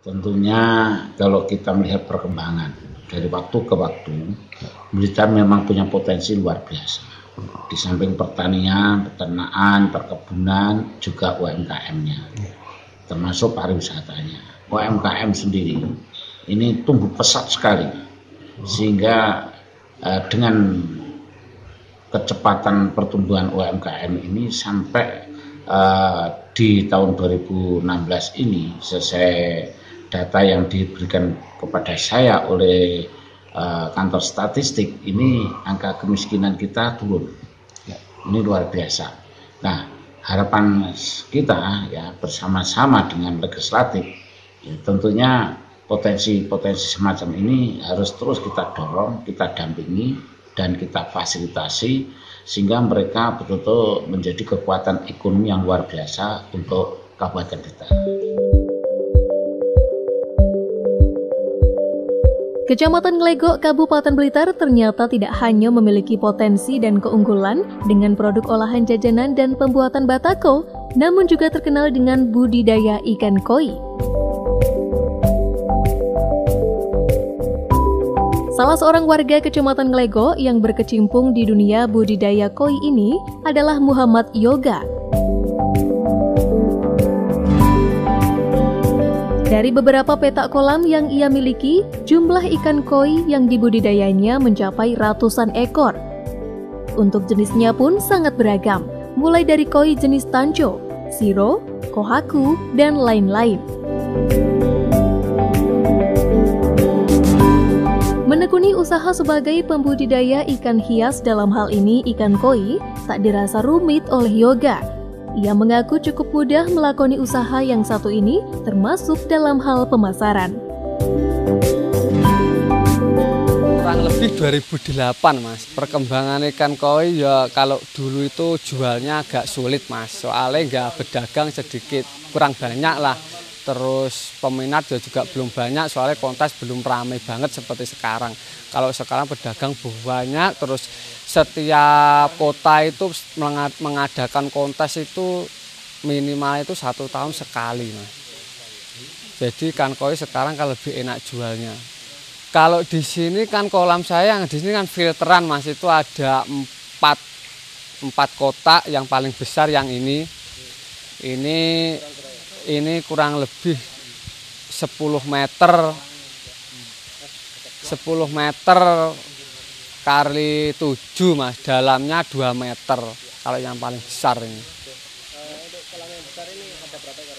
Tentunya kalau kita melihat perkembangan dari waktu ke waktu, Blitar memang punya potensi luar biasa. Di samping pertanian, peternakan, perkebunan, juga UMKM-nya, termasuk pariwisatanya. UMKM sendiri ini tumbuh pesat sekali, sehingga dengan kecepatan pertumbuhan UMKM ini sampai di tahun 2016 ini, sesuai data yang diberikan kepada saya oleh kantor statistik, ini angka kemiskinan kita turun. Ini luar biasa. Nah, harapan kita ya bersama-sama dengan legislatif, ya, tentunya potensi-potensi semacam ini harus terus kita dorong, kita dampingi, dan kita fasilitasi sehingga mereka betul-betul menjadi kekuatan ekonomi yang luar biasa untuk Kabupaten Blitar. Kecamatan Nglegok, Kabupaten Blitar ternyata tidak hanya memiliki potensi dan keunggulan dengan produk olahan jajanan dan pembuatan batako, namun juga terkenal dengan budidaya ikan koi. Salah seorang warga Kecamatan Nglegok yang berkecimpung di dunia budidaya koi ini adalah Muhammad Yoga. Dari beberapa petak kolam yang ia miliki, jumlah ikan koi yang dibudidayanya mencapai ratusan ekor. Untuk jenisnya pun sangat beragam, mulai dari koi jenis tancho, siro, kohaku, dan lain-lain. Menekuni usaha sebagai pembudidaya ikan hias, dalam hal ini ikan koi, tak dirasa rumit oleh Yoga. Ia mengaku cukup mudah melakoni usaha yang satu ini, termasuk dalam hal pemasaran. Kurang lebih 2008 Mas, perkembangan ikan koi ya kalau dulu itu jualnya agak sulit Mas, soalnya nggak berdagang sedikit, kurang banyak lah. Terus peminat juga belum banyak, soalnya kontes belum ramai banget seperti sekarang. Kalau sekarang pedagang banyak, terus setiap kota itu mengadakan kontes itu minimal itu 1 tahun sekali, Mas. Jadi ikan koi sekarang kan lebih enak jualnya. Kalau di sini kan kolam saya yang di sini kan filteran Mas, itu ada 4 kotak, yang paling besar yang ini kurang lebih 10 meter kali 7 Mas, dalamnya 2 meter kalau yang paling besar ini. Untuk kolam yang besar ini ada berapa ekor?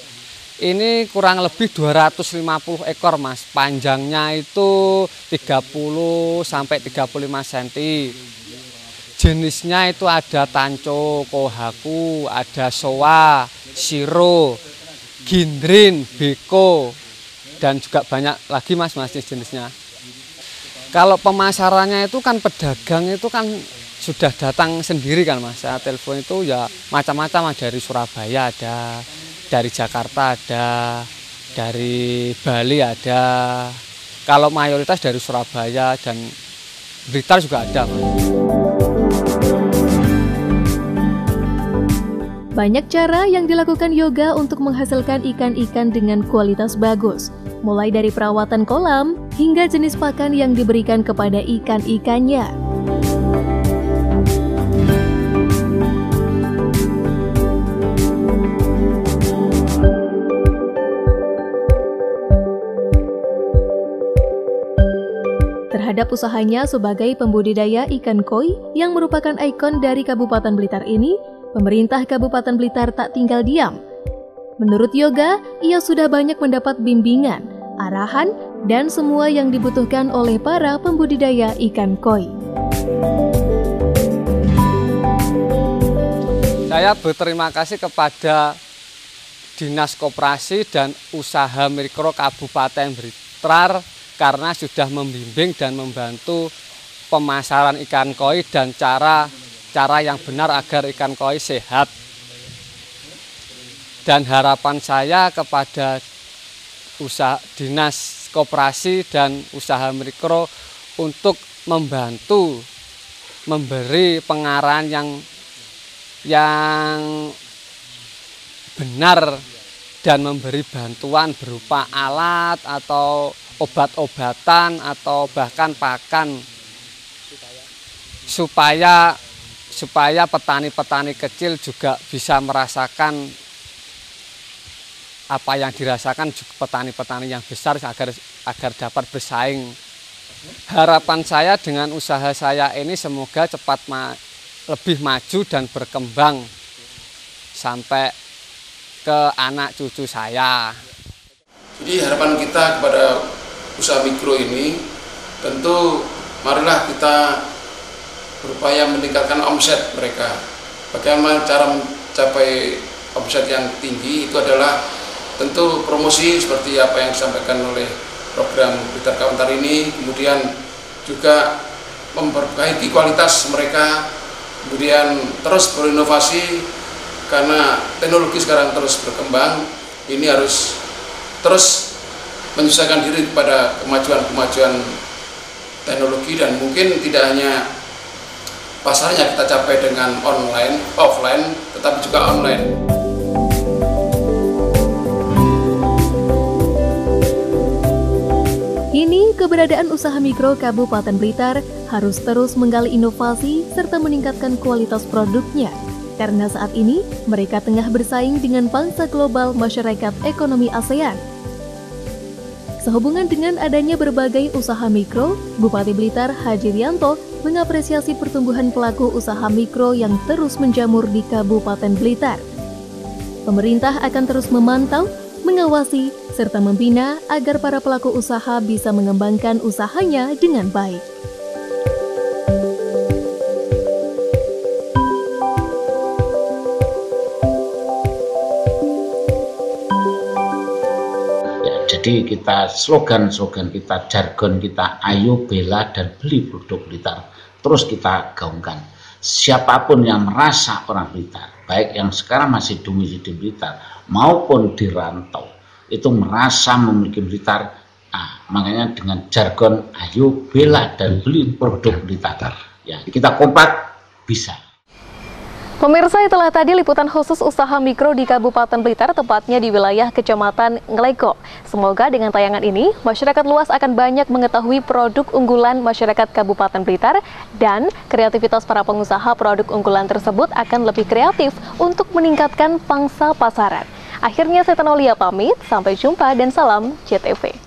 Ini kurang lebih 250 ekor Mas, panjangnya itu 30 sampai 35 cm. Jenisnya itu ada tanco, kohaku, ada soa, siro, gindrin, beko, dan juga banyak lagi Mas jenisnya. Kalau pemasarannya itu kan pedagang itu kan sudah datang sendiri kan Mas. Saya telepon itu ya macam-macam, dari Surabaya ada, dari Jakarta ada, dari Bali ada. Kalau mayoritas dari Surabaya dan Blitar juga ada Mas. Banyak cara yang dilakukan Yoga untuk menghasilkan ikan-ikan dengan kualitas bagus, mulai dari perawatan kolam hingga jenis pakan yang diberikan kepada ikan-ikannya. Terhadap usahanya sebagai pembudidaya ikan koi yang merupakan ikon dari Kabupaten Blitar ini, pemerintah Kabupaten Blitar tak tinggal diam. Menurut Yoga, ia sudah banyak mendapat bimbingan, arahan, dan semua yang dibutuhkan oleh para pembudidaya ikan koi. Saya berterima kasih kepada Dinas Koperasi dan Usaha Mikro Kabupaten Blitar karena sudah membimbing dan membantu pemasaran ikan koi dan cara yang benar agar ikan koi sehat. Dan harapan saya kepada Dinas Koperasi dan Usaha Mikro untuk membantu memberi pengarahan yang benar dan memberi bantuan berupa alat atau obat-obatan atau bahkan pakan supaya petani-petani kecil juga bisa merasakan apa yang dirasakan petani-petani yang besar agar dapat bersaing. Harapan saya dengan usaha saya ini semoga cepat lebih maju dan berkembang sampai ke anak cucu saya. Jadi harapan kita kepada usaha mikro ini tentu marilah kita berupaya meningkatkan omset mereka. Bagaimana cara mencapai omset yang tinggi itu adalah tentu promosi seperti apa yang disampaikan oleh program Blitar Kawentar ini, kemudian juga memperbaiki kualitas mereka, kemudian terus berinovasi karena teknologi sekarang terus berkembang. Ini harus terus menyesuaikan diri kepada kemajuan teknologi, dan mungkin tidak hanya pasarnya kita capai dengan online, offline, tetapi juga online. Kini, keberadaan usaha mikro Kabupaten Blitar harus terus menggali inovasi serta meningkatkan kualitas produknya. Karena saat ini, mereka tengah bersaing dengan bangsa global masyarakat ekonomi ASEAN. Sehubungan dengan adanya berbagai usaha mikro, Bupati Blitar Haji Rianto mengapresiasi pertumbuhan pelaku usaha mikro yang terus menjamur di Kabupaten Blitar. Pemerintah akan terus memantau, mengawasi, serta membina agar para pelaku usaha bisa mengembangkan usahanya dengan baik. Ya, jadi kita slogan kita, jargon kita, ayo bela dan beli produk Blitar, terus kita gaungkan. Siapapun yang merasa orang Blitar, baik yang sekarang masih domisili di Blitar maupun di rantau, itu merasa memiliki Blitar, makanya dengan jargon ayo bela dan beli produk Blitar. Ya, kita kompak bisa. Pemirsa, itulah tadi liputan khusus usaha mikro di Kabupaten Blitar, tepatnya di wilayah Kecamatan Nglego. Semoga dengan tayangan ini, masyarakat luas akan banyak mengetahui produk unggulan masyarakat Kabupaten Blitar dan kreativitas para pengusaha produk unggulan tersebut akan lebih kreatif untuk meningkatkan pangsa pasaran. Akhirnya saya Tanolia pamit, sampai jumpa dan salam JTV.